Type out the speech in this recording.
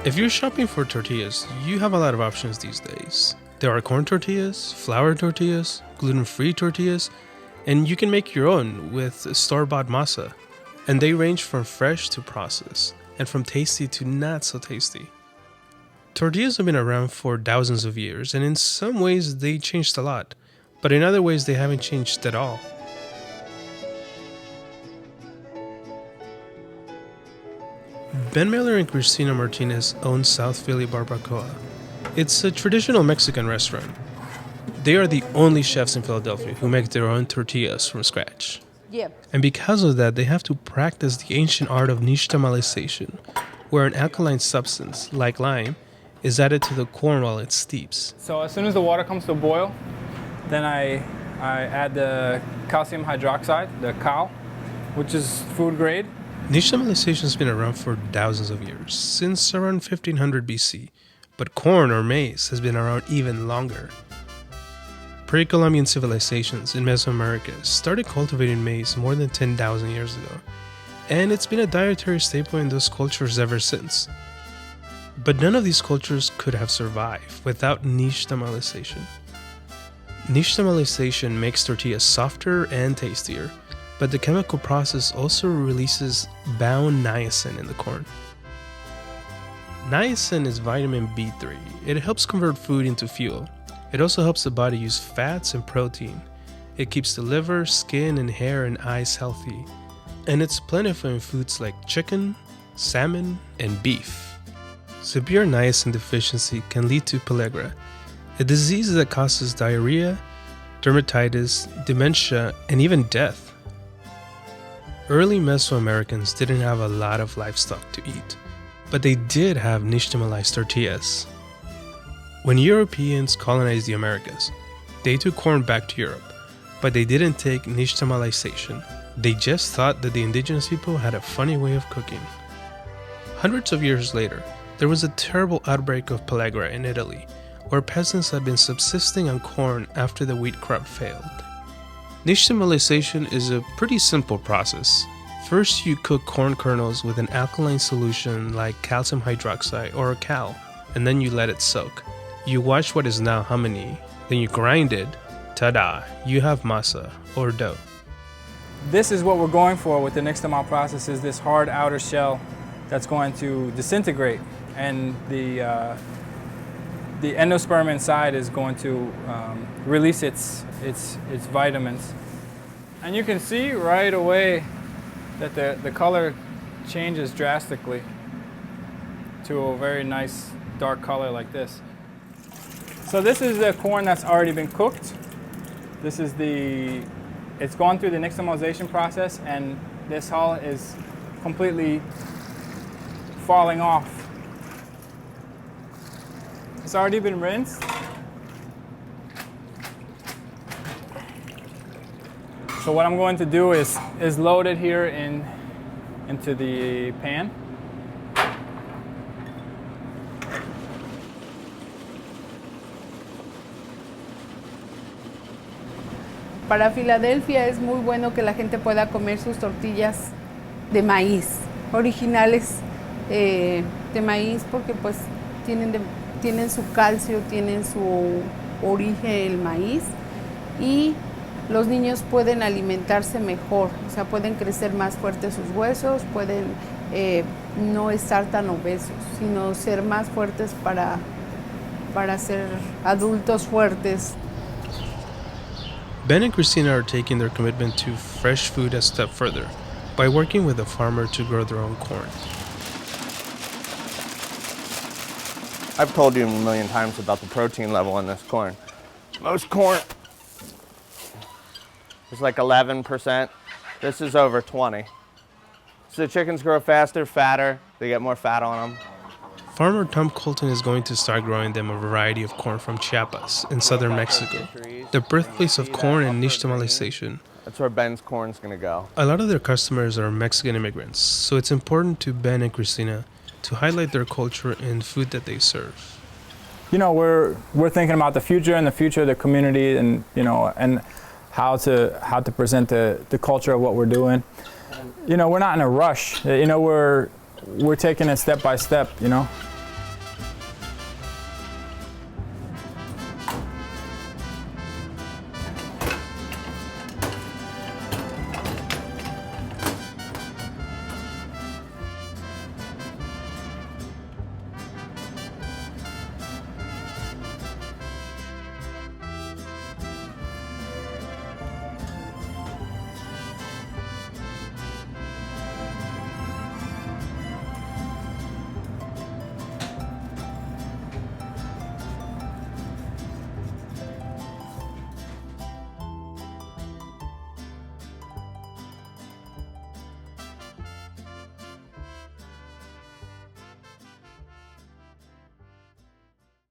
If you're shopping for tortillas, you have a lot of options these days. There are corn tortillas, flour tortillas, gluten-free tortillas, and you can make your own with store-bought masa. And they range from fresh to processed, and from tasty to not so tasty. Tortillas have been around for thousands of years, and in some ways they changed a lot, but in other ways they haven't changed at all. Ben Miller and Cristina Martinez own South Philly Barbacoa. It's a traditional Mexican restaurant. They are the only chefs in Philadelphia who make their own tortillas from scratch. Yep. And because of that, they have to practice the ancient art of nixtamalization, where an alkaline substance, like lime, is added to the corn while it steeps. So as soon as the water comes to a boil, then I add the calcium hydroxide, the cal, which is food grade. Nixtamalization has been around for thousands of years, since around 1500 BC, but corn or maize has been around even longer. Pre-Columbian civilizations in Mesoamerica started cultivating maize more than 10,000 years ago, and it's been a dietary staple in those cultures ever since. But none of these cultures could have survived without nixtamalization. Nixtamalization makes tortillas softer and tastier, but the chemical process also releases bound niacin in the corn. Niacin is vitamin B3. It helps convert food into fuel. It also helps the body use fats and protein. It keeps the liver, skin, and hair and eyes healthy. And it's plentiful in foods like chicken, salmon, and beef. Severe niacin deficiency can lead to pellagra, a disease that causes diarrhea, dermatitis, dementia, and even death. Early Mesoamericans didn't have a lot of livestock to eat, but they did have nixtamalized tortillas. When Europeans colonized the Americas, they took corn back to Europe, but they didn't take nixtamalization. They just thought that the indigenous people had a funny way of cooking. Hundreds of years later, there was a terrible outbreak of pellagra in Italy, where peasants had been subsisting on corn after the wheat crop failed. Nixtamalization is a pretty simple process. First, you cook corn kernels with an alkaline solution like calcium hydroxide or cal, and then you let it soak. You wash what is now hominy, then you grind it. Ta-da, you have masa, or dough. This is what we're going for with the nixtamal process, is this hard outer shell that's going to disintegrate, and the endosperm inside is going to release its vitamins. And you can see right away that the color changes drastically to a very nice dark color like this. So this is the corn that's already been cooked. It's gone through the nixtamalization process, and this hull is completely falling off. It's already been rinsed. So what I'm going to do is load it here into the pan. Para Filadelfia es muy bueno que la gente pueda comer sus tortillas de maíz, originales de maíz, porque pues tienen su calcio, tienen su origen el maíz, y los niños pueden alimentarse mejor, o sea, pueden crecer más fuertes sus huesos, pueden no estar tan obesos, sino ser más fuertes para ser adultos fuertes. Ben and Cristina are taking their commitment to fresh food a step further by working with a farmer to grow their own corn. I've told you a million times about the protein level in this corn. Most corn is like 11%. This is over 20. So the chickens grow faster, fatter, they get more fat on them. Farmer Tom Colton is going to start growing them a variety of corn from Chiapas in southern Mexico, the birthplace of corn and nixtamalization. That's where Ben's corn's gonna go. A lot of their customers are Mexican immigrants, so it's important to Ben and Cristina to highlight their culture and food that they serve. You know, we're thinking about the future and the future of the community, and you know, and how to present the culture of what we're doing. You know, we're not in a rush. You know, we're taking it step by step, you know.